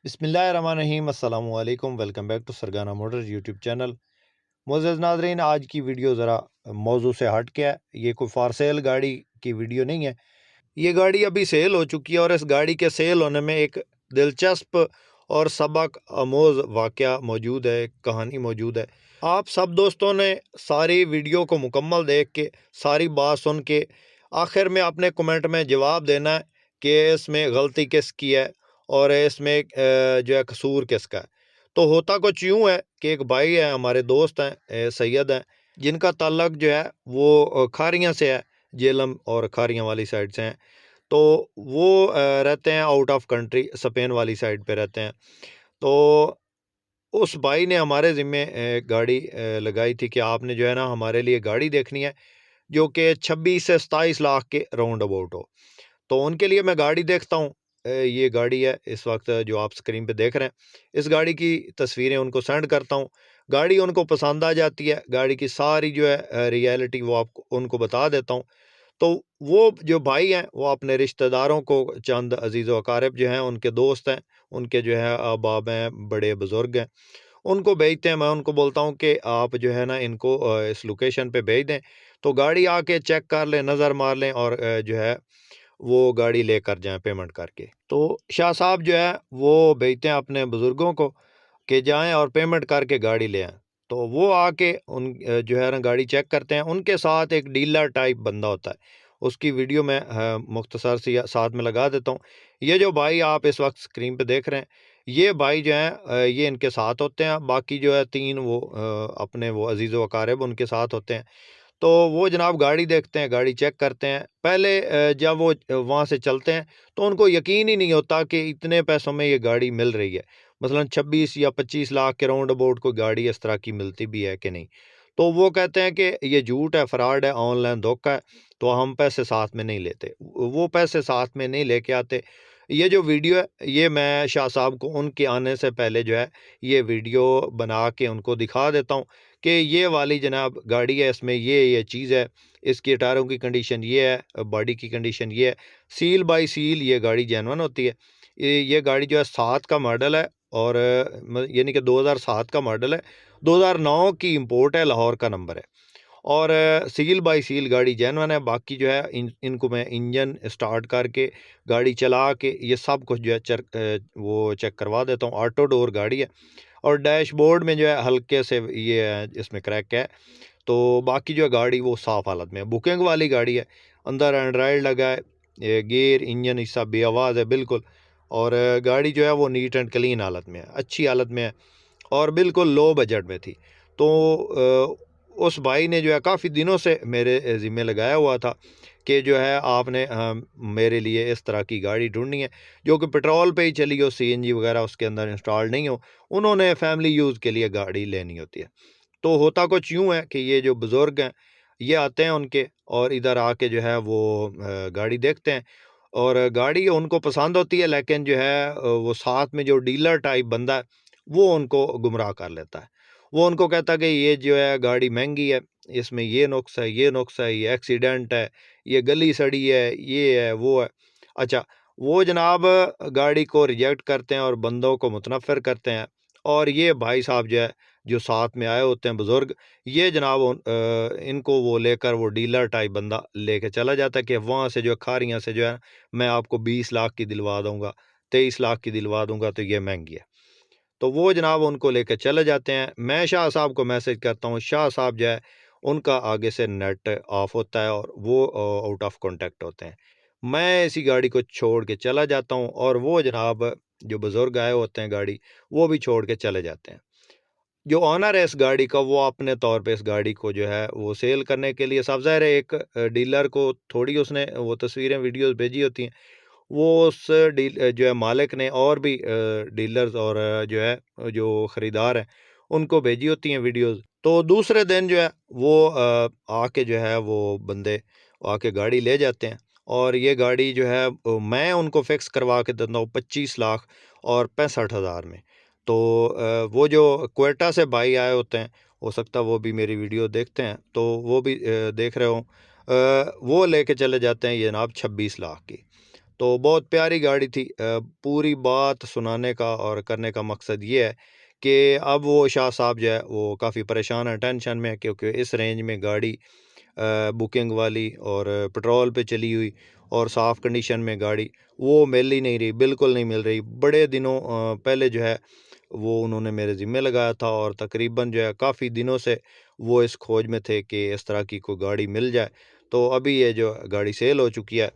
बिस्मिल्लाहिर्रहमानिर्रहीम अस्सलामु अलैकुम। Welcome back to Sargana motors YouTube channel. मुअज़्ज़ज़ नाज़रीन, आज की वीडियो ज़रा मौजू से हट के है। ये कोई फार सेल गाड़ी की वीडियो नहीं है। ये गाड़ी अभी सेल हो चुकी है और इस गाड़ी के सेल होने में एक दिलचस्प और सबक आमोज़ वाक़या मौजूद है, एक कहानी मौजूद है। आप सब दोस्तों ने सारी वीडियो को मुकम्मल देख के, सारी बात सुन के आखिर में अपने कमेंट में जवाब देना है कि इसमें गलती किसकी है और इसमें जो है कसूर किसका है। तो होता कुछ यूँ है कि एक भाई है, हमारे दोस्त हैं, सैयद हैं, जिनका ताल्लुक जो है वो खारियाँ से है, जेलम और खारियाँ वाली साइड से हैं। तो वो रहते हैं आउट ऑफ कंट्री, स्पेन वाली साइड पे रहते हैं। तो उस भाई ने हमारे ज़िम्मे गाड़ी लगाई थी कि आपने जो है ना हमारे लिए गाड़ी देखनी है जो कि 26 से 27 लाख के राउंड अबाउट हो। तो उनके लिए मैं गाड़ी देखता हूँ। ये गाड़ी है इस वक्त जो आप स्क्रीन पे देख रहे हैं। इस गाड़ी की तस्वीरें उनको सेंड करता हूँ। गाड़ी उनको पसंद आ जाती है। गाड़ी की सारी जो है रियलिटी वो आपको उनको बता देता हूँ। तो वो जो भाई हैं वो अपने रिश्तेदारों को, चंद अजीज़ व अकारिब जो हैं, उनके दोस्त हैं, उनके जो है अहबाब हैं, बड़े बुज़ुर्ग हैं, उनको भेजते हैं। मैं उनको बोलता हूँ कि आप जो है ना इनको इस लोकेशन पे भेज दें, तो गाड़ी आके चेक कर लें, नज़र मार लें और जो है वो गाड़ी लेकर जाएँ पेमेंट करके। तो शाह साहब जो है वो भेजते हैं अपने बुज़ुर्गों को कि जाएँ और पेमेंट करके गाड़ी ले आएँ। तो वो आके जो है ना गाड़ी चेक करते हैं। उनके साथ एक डीलर टाइप बंदा होता है। उसकी वीडियो मैं मुख्तसर सी साथ में लगा देता हूँ। ये जो भाई आप इस वक़्त स्क्रीन पे देख रहे हैं, ये भाई जो हैं ये इनके साथ होते हैं। बाकी जो है 3 वो अपने वो अज़ीज़ व अकारिब उनके साथ होते हैं। तो वो जनाब गाड़ी देखते हैं, गाड़ी चेक करते हैं। पहले जब वो वहाँ से चलते हैं, तो उनको यकीन ही नहीं होता कि इतने पैसों में ये गाड़ी मिल रही है। मसलन 26 या 25 लाख के राउंड अबाउट कोई गाड़ी इस तरह की मिलती भी है कि नहीं। तो वो कहते हैं कि ये झूठ है, फ्रॉड है, ऑनलाइन धोखा है, तो हम पैसे साथ में नहीं लेते। वो पैसे साथ में नहीं लेके आते। ये जो वीडियो है, ये मैं शाह साहब को उनके आने से पहले जो है, ये वीडियो बना के उनको दिखा देता हूँ कि ये वाली जनाब गाड़ी है, इसमें ये चीज़ है, इसकी टायरों की कंडीशन ये है, बॉडी की कंडीशन ये है, सील बाय सील ये गाड़ी जेन्युइन होती है। ये गाड़ी जो है 7 का मॉडल है और यानी कि 2007 का मॉडल है, 2009 की इंपोर्ट है, लाहौर का नंबर है और सील बाय सील गाड़ी जेन्युइन है। बाकी जो है इनको मैं इंजन स्टार्ट करके गाड़ी चला के ये सब कुछ जो है वो चेक करवा देता हूँ। ऑटो डोर गाड़ी है और डैशबोर्ड में जो है हल्के से ये है, इसमें क्रैक है। तो बाकी जो है गाड़ी वो साफ़ हालत में है, बुकिंग वाली गाड़ी है। अंदर एंड्रॉयड लगा है, ये गियर, इंजन हिस्सा बेआवाज़ है बिल्कुल और गाड़ी जो है वो नीट एंड क्लीन हालत में है, अच्छी हालत में है और बिल्कुल लो बजट में थी। तो उस भाई ने जो है काफ़ी दिनों से मेरे ज़िम्मे लगाया हुआ था कि जो है आपने मेरे लिए इस तरह की गाड़ी ढूँढनी है, जो कि पेट्रोल पे ही चली हो, सीएनजी वगैरह उसके अंदर इंस्टॉल नहीं हो। उन्होंने फैमिली यूज़ के लिए गाड़ी लेनी होती है। तो होता कुछ यूँ है कि ये जो बुज़ुर्ग हैं, ये आते हैं उनके और इधर आके जो है वो गाड़ी देखते हैं और गाड़ी उनको पसंद होती है, लेकिन जो है वो साथ में जो डीलर टाइप बंदा है, वो उनको गुमराह कर लेता है। वो उनको कहता है कि ये जो है गाड़ी महँगी है, इसमें ये नुक्स है, ये नुक्स है, ये एक्सीडेंट है, ये गली सड़ी है, ये है, वो है। अच्छा, वो जनाब गाड़ी को रिजेक्ट करते हैं और बंदों को मुतनफ़्फ़िर करते हैं और ये भाई साहब जो है, जो साथ में आए होते हैं बुज़ुर्ग, ये जनाब इनको वो लेकर वो डीलर टाइप बंदा लेके चला जाता है कि वहाँ से जो है खारियाँ से जो है मैं आपको 20 लाख की दिलवा दूँगा, 23 लाख की दिलवा दूँगा, तो ये महँगी है। तो वो जनाब उनको लेके चले जाते हैं। मैं शाह साहब को मैसेज करता हूँ, शाह साहब जो है उनका आगे से नेट ऑफ होता है और वो आउट ऑफ कॉन्टैक्ट होते हैं। मैं इसी गाड़ी को छोड़ के चला जाता हूँ और वो जनाब जो बुज़ुर्ग आए होते हैं गाड़ी, वो भी छोड़ के चले जाते हैं। जो ओनर है इस गाड़ी का, वो अपने तौर पे इस गाड़ी को जो है वो सेल करने के लिए, साफ़ ज़ाहिर है एक डीलर को थोड़ी उसने वो तस्वीरें, वीडियोज़ भेजी होती हैं। वो उस जो है मालिक ने और भी डीलर्स और जो है जो ख़रीदार हैं, उनको भेजी होती हैं वीडियोज़। तो दूसरे दिन जो है वो आके जो है वो बंदे आके गाड़ी ले जाते हैं और ये गाड़ी जो है मैं उनको फ़िक्स करवा के देता हूँ 25 लाख और 65,000 में। तो वो जो क्वेटा से भाई आए होते हैं, हो सकता है वो भी मेरी वीडियो देखते हैं, तो वो भी देख रहे हों। वो लेके चले जाते हैं ये जनाब 26 लाख की। तो बहुत प्यारी गाड़ी थी। पूरी बात सुनाने का और करने का मकसद ये है कि अब वो शाह साहब जो है वो काफ़ी परेशान हैं, टेंशन में है, क्योंकि इस रेंज में गाड़ी बुकिंग वाली और पेट्रोल पे चली हुई और साफ़ कंडीशन में गाड़ी वो मिल ही नहीं रही, बिल्कुल नहीं मिल रही। बड़े दिनों पहले जो है वो उन्होंने मेरे ज़िम्मे लगाया था और तकरीबन जो है काफ़ी दिनों से वो इस खोज में थे कि इस तरह की कोई गाड़ी मिल जाए। तो अभी ये जो गाड़ी सेल हो चुकी है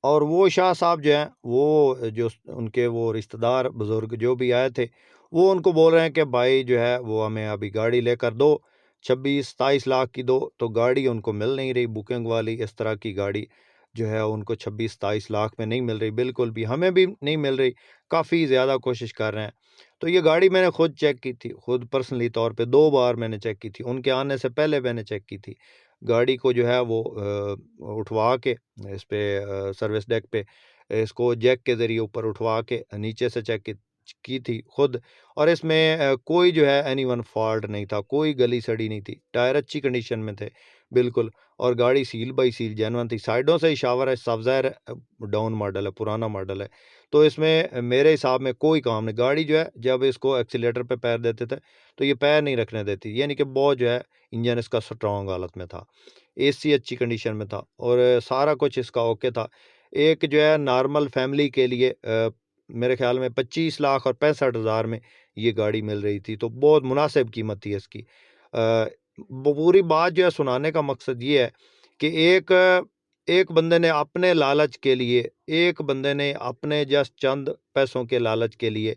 और वो शाह साहब जो हैं वो जो उनके वो रिश्तेदार बुज़ुर्ग जो भी आए थे, वो उनको बोल रहे हैं कि भाई जो है वो हमें अभी गाड़ी लेकर दो, 26-27 लाख की दो। तो गाड़ी उनको मिल नहीं रही बुकिंग वाली, इस तरह की गाड़ी जो है उनको 26-27 लाख में नहीं मिल रही, बिल्कुल भी, हमें भी नहीं मिल रही। काफ़ी ज़्यादा कोशिश कर रहे हैं। तो ये गाड़ी मैंने खुद चेक की थी, खुद पर्सनली तौर पे 2 बार मैंने चेक की थी, उनके आने से पहले मैंने चेक की थी। गाड़ी को जो है वो उठवा के इस पे सर्विस डेक पे इसको जैक के ज़रिए ऊपर उठवा के नीचे से चेक की थी खुद। और इसमें कोई जो है एनी वन फॉल्ट नहीं था, कोई गली सड़ी नहीं थी, टायर अच्छी कंडीशन में थे बिल्कुल। और गाड़ी सील बाई सील जेन्युइन थी, साइडों से ही शावर है, सब ज़ाहिर डाउन मॉडल है, पुराना मॉडल है। तो इसमें मेरे हिसाब में कोई काम नहीं। गाड़ी जो है जब इसको एक्सीलेटर पे पैर देते थे तो ये पैर नहीं रखने देती, यानी कि बहुत जो है इंजन इसका स्ट्रॉन्ग हालत में था, एसी अच्छी कंडीशन में था और सारा कुछ इसका ओके था। एक जो है नॉर्मल फैमिली के लिए मेरे ख़्याल में 25 लाख और 65 हज़ार में ये गाड़ी मिल रही थी, तो बहुत मुनासिब कीमत थी इसकी। पूरी बात जो है सुनाने का मकसद ये है कि एक बंदे ने अपने लालच के लिए, एक बंदे ने अपने जस्ट चंद पैसों के लालच के लिए,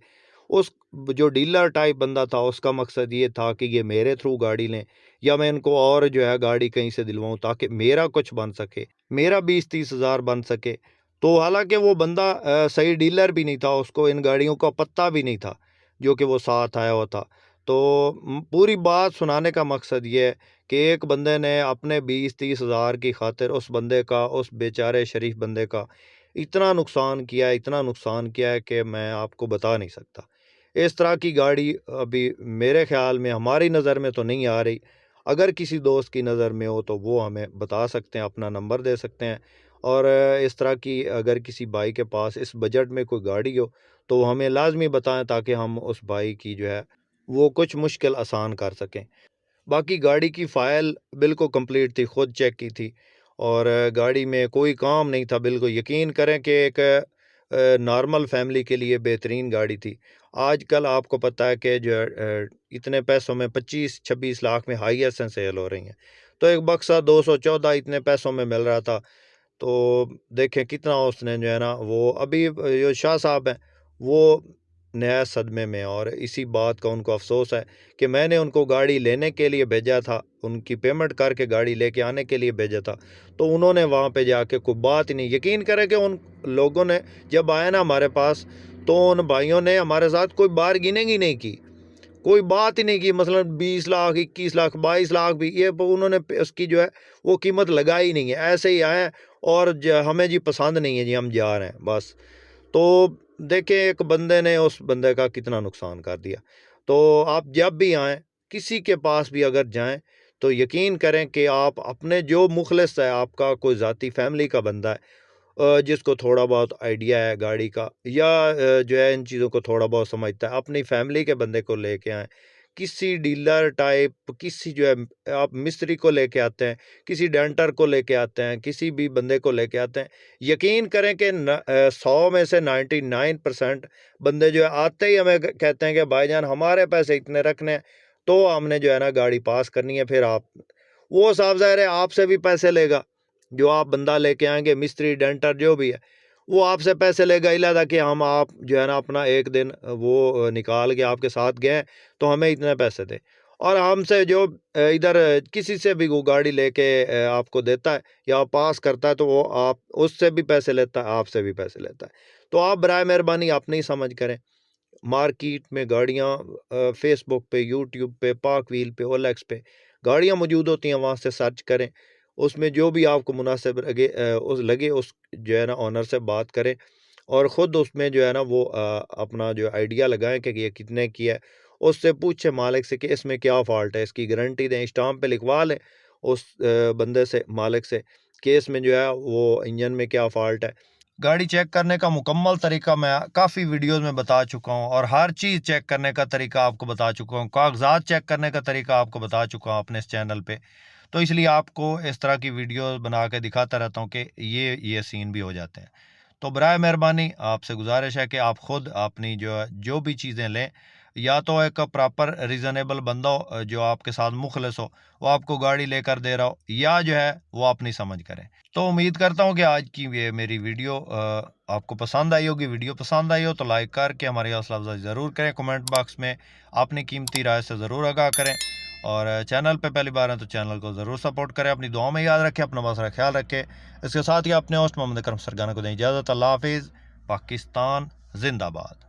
उस जो डीलर टाइप बंदा था उसका मकसद ये था कि ये मेरे थ्रू गाड़ी लें या मैं इनको और जो है गाड़ी कहीं से दिलवाऊँ ताकि मेरा कुछ बन सके, मेरा 20-30 हज़ार बन सके। तो हालाँकि वो बंदा सही डीलर भी नहीं था, उसको इन गाड़ियों का पता भी नहीं था, जो कि वो साथ आया हुआ था। तो पूरी बात सुनाने का मकसद ये है कि एक बंदे ने अपने 20-30 हज़ार की खातिर उस बंदे का, उस बेचारे शरीफ बंदे का इतना नुकसान किया है, इतना नुकसान किया है कि मैं आपको बता नहीं सकता। इस तरह की गाड़ी अभी मेरे ख़्याल में हमारी नज़र में तो नहीं आ रही। अगर किसी दोस्त की नज़र में हो तो वो हमें बता सकते हैं, अपना नंबर दे सकते हैं। और इस तरह की अगर किसी भाई के पास इस बजट में कोई गाड़ी हो तो वो हमें लाज़मी बताएँ ताकि हम उस भाई की जो है वो कुछ मुश्किल आसान कर सकें। बाकी गाड़ी की फ़ाइल बिल्कुल कंप्लीट थी, खुद चेक की थी और गाड़ी में कोई काम नहीं था, बिल्कुल यकीन करें कि एक नॉर्मल फ़ैमिली के लिए बेहतरीन गाड़ी थी। आजकल आपको पता है कि जो है इतने पैसों में 25-26 लाख में हाईएस्ट सेल हो रही हैं। तो एक बक्सा 214 इतने पैसों में मिल रहा था। तो देखें कितना उसने जो है ना वो अभी जो शाह साहब हैं वो नया सदमे में, और इसी बात का उनको अफ़सोस है कि मैंने उनको गाड़ी लेने के लिए भेजा था, उनकी पेमेंट करके गाड़ी लेके आने के लिए भेजा था, तो उन्होंने वहाँ पे जाके कोई बात ही नहीं, यकीन करें कि उन लोगों ने जब आए ना हमारे पास तो उन भाइयों ने हमारे साथ कोई बार्गेनिंग ही नहीं की, कोई बात ही नहीं की। मसलन 20 लाख, 21 लाख, 22 लाख भी ये उन्होंने उसकी जो है वो कीमत लगाई नहीं है, ऐसे ही आए और हमें जी पसंद नहीं है जी, हम जा रहे हैं बस। तो देखें एक बंदे ने उस बंदे का कितना नुकसान कर दिया। तो आप जब भी आएँ, किसी के पास भी अगर जाएँ, तो यकीन करें कि आप अपने जो मुखलिस है, आपका कोई ज़ाती फ़ैमिली का बंदा है जिसको थोड़ा बहुत आइडिया है गाड़ी का या जो है इन चीज़ों को थोड़ा बहुत समझता है, अपनी फ़ैमिली के बंदे को लेके आएँ। किसी डीलर टाइप, किसी जो है आप मिस्त्री को लेके आते हैं, किसी डेंटर को लेके आते हैं, किसी भी बंदे को लेके आते हैं। यकीन करें कि 100 में से 99% बंदे जो है आते ही हमें कहते हैं कि भाईजान हमारे पैसे इतने रखने हैं, तो हमने जो है ना गाड़ी पास करनी है। फिर आप वो साफ ज़ाहिर है आपसे भी पैसे लेगा। जो आप बंदा लेके आएँगे, मिस्त्री, डेंटर जो भी है, वो आपसे पैसे लेगा इलादा कि हम आप जो है ना अपना एक दिन वो निकाल के आपके साथ गए, तो हमें इतने पैसे दें। और हमसे जो इधर किसी से भी वो गाड़ी लेके आपको देता है या पास करता है, तो वो आप उससे भी पैसे लेता है, आपसे भी पैसे लेता है। तो आप बराए मेहरबानी अपनी समझ करें। मार्केट में गाड़ियाँ फ़ेसबुक पे, यूट्यूब पे, पाक व्हील पे, ओएलएक्स पे गाड़ियाँ मौजूद होती हैं, वहाँ से सर्च करें। उसमें जो भी आपको मुनासिब लगे उस जो है ना ओनर से बात करें और ख़ुद उसमें जो है ना वो अपना जो आइडिया लगाएँ कि ये कितने की है। उससे पूछें मालिक से कि इसमें क्या फ़ॉल्ट है, इसकी गारंटी दें, स्टाम्प पे लिखवा लें उस बंदे से, मालिक से कि इसमें जो है वो इंजन में क्या फ़ॉल्ट है। गाड़ी चेक करने का मुकम्मल तरीका मैं काफ़ी वीडियोस में बता चुका हूं और हर चीज़ चेक करने का तरीका आपको बता चुका हूं, कागजात चेक करने का तरीका आपको बता चुका हूं अपने इस चैनल पे। तो इसलिए आपको इस तरह की वीडियो बना के दिखाता रहता हूं कि ये सीन भी हो जाते हैं। तो बराए मेहरबानी आपसे गुजारिश है कि आप ख़ुद अपनी जो भी चीज़ें लें, या तो एक प्रॉपर रीज़नेबल बंदा हो जो आपके साथ मुखलिस हो, वो आपको गाड़ी लेकर दे रहा हो, या जो है वो अपनी समझ करें। तो उम्मीद करता हूँ कि आज की ये मेरी वीडियो आपको पसंद आई होगी। वीडियो पसंद आई हो तो लाइक करके हमारी हौसला अफजाई ज़रूर करें, कमेंट बॉक्स में अपनी कीमती राय से ज़रूर आगाह करें, और चैनल पे पहली बार है तो चैनल को ज़रूर सपोर्ट करें। अपनी दुआ में याद रखें, अपना बहुत सारा ख्याल रखें। इसके साथ ही अपने होस्ट मोहम्मद अकरम सरगाना को दें इजाज़त। अल्लाह हाफिज़। पाकिस्तान जिंदाबाद।